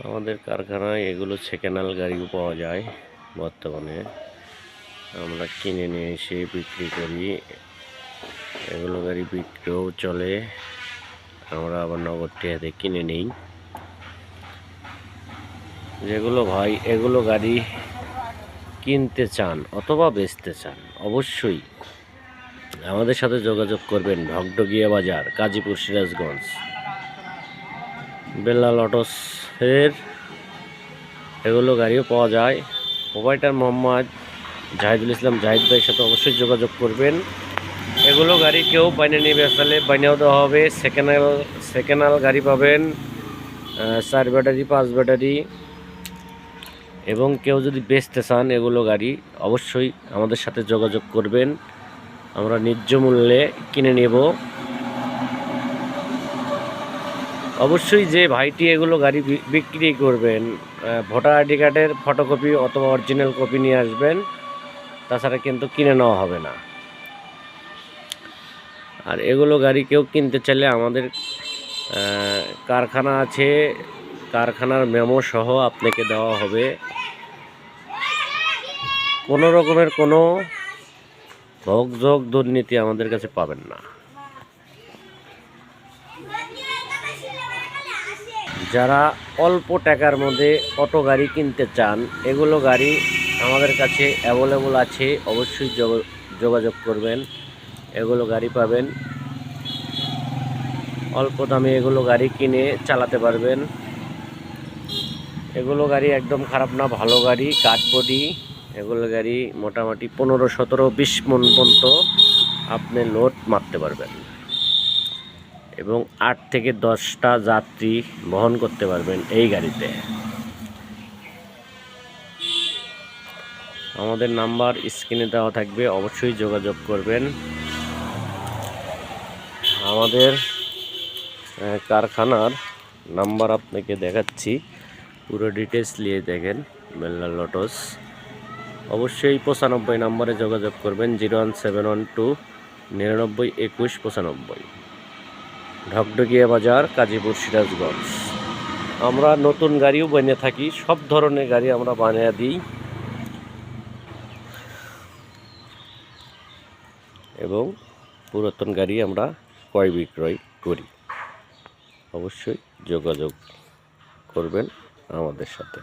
আমাদের কারখানায় এগুলো সেকেন্ড হ্যান্ড গাড়িও পাওয়া যায়। বর্তমানে আমরা কিনে নিয়ে এসে বিক্রি করি। এগুলো গাড়ি বিক্রিও চলে, আমরা আবার নগদ টাকাতে কিনে নিই। যেগুলো ভাই এগুলো গাড়ি কিনতে চান অথবা বেচতে চান, অবশ্যই আমাদের সাথে যোগাযোগ করবেন। ঢকঢকিয়া বাজার, গাজীপুর, সিরাজগঞ্জ, বেল্লাল অটোসের এগুলো গাড়িও পাওয়া যায়। প্রোপাইটার মোহাম্মদ জাহিদুল ইসলাম জাহিদ ভাইয়ের সাথে অবশ্যই যোগাযোগ করবেন। এগুলো গাড়ি কেউ বাইনে নিয়ে বেসালে বাইনেও দেওয়া হবে। সেকেন্ড হ্যান্ড গাড়ি পাবেন 4 ব্যাটারি 5 ব্যাটারি। এবং কেউ যদি বেচতে চান এগুলো গাড়ি অবশ্যই আমাদের সাথে যোগাযোগ করবেন, আমরা ন্যায্য মূল্যে কিনে নেব। অবশ্যই যে ভাইটি এগুলো গাড়ি বিক্রি করবেন ভোটার আইডি কার্ডের ফটোকপি অথবা অরিজিনাল কপি নিয়ে আসবেন, তাছাড়া কিন্তু কিনে নেওয়া হবে না। আর এগুলো গাড়ি কেউ কিনতে চাইলে আমাদের কারখানা আছে, কারখানার মেমো সহ আপনাকে দেওয়া হবে। কোনো রকমের কোনো ভোগযোগ দুর্নীতি আমাদের কাছে পাবেন না। যারা অল্প টাকার মধ্যে অটো গাড়ি কিনতে চান, এগুলো গাড়ি আমাদের কাছে অ্যাভেলেবল আছে, অবশ্যই যোগাযোগ করবেন। এগুলো গাড়ি পাবেন অল্প দামে, এগুলো গাড়ি কিনে চালাতে পারবেন। এগুলো গাড়ি একদম খারাপ না, ভালো গাড়ি, কাঠ বডি। এগুলো গাড়ি মোটামুটি 15, 17, 20 মন পর্যন্ত আপনি লোড মারতে পারবেন এবং 8 থেকে 10টা যাত্রী বহন করতে পারবেন এই গাড়িতে। আমাদের নাম্বার স্ক্রিনে দেওয়া থাকবে, অবশ্যই যোগাযোগ করবেন। আমাদের কারখানার নাম্বার আপনাকে দেখাচ্ছি, পুরো ডিটেলস নিয়ে দেখেন। বেল্লাল অটোস, অবশ্যই 95 নম্বরে যোগাযোগ করবেন, 01712 99 21 95, ঢকঢকিয়া বাজার, গাজীপুর, সিরাজগঞ্জ। আমরা নতুন গাড়িও বানিয়ে থাকি, সব ধরনের গাড়ি আমরা বানিয়ে দিই এবং পুরাতন গাড়ি আমরা ক্রয় বিক্রয় করি। অবশ্যই যোগাযোগ করবেন আমাদের সাথে।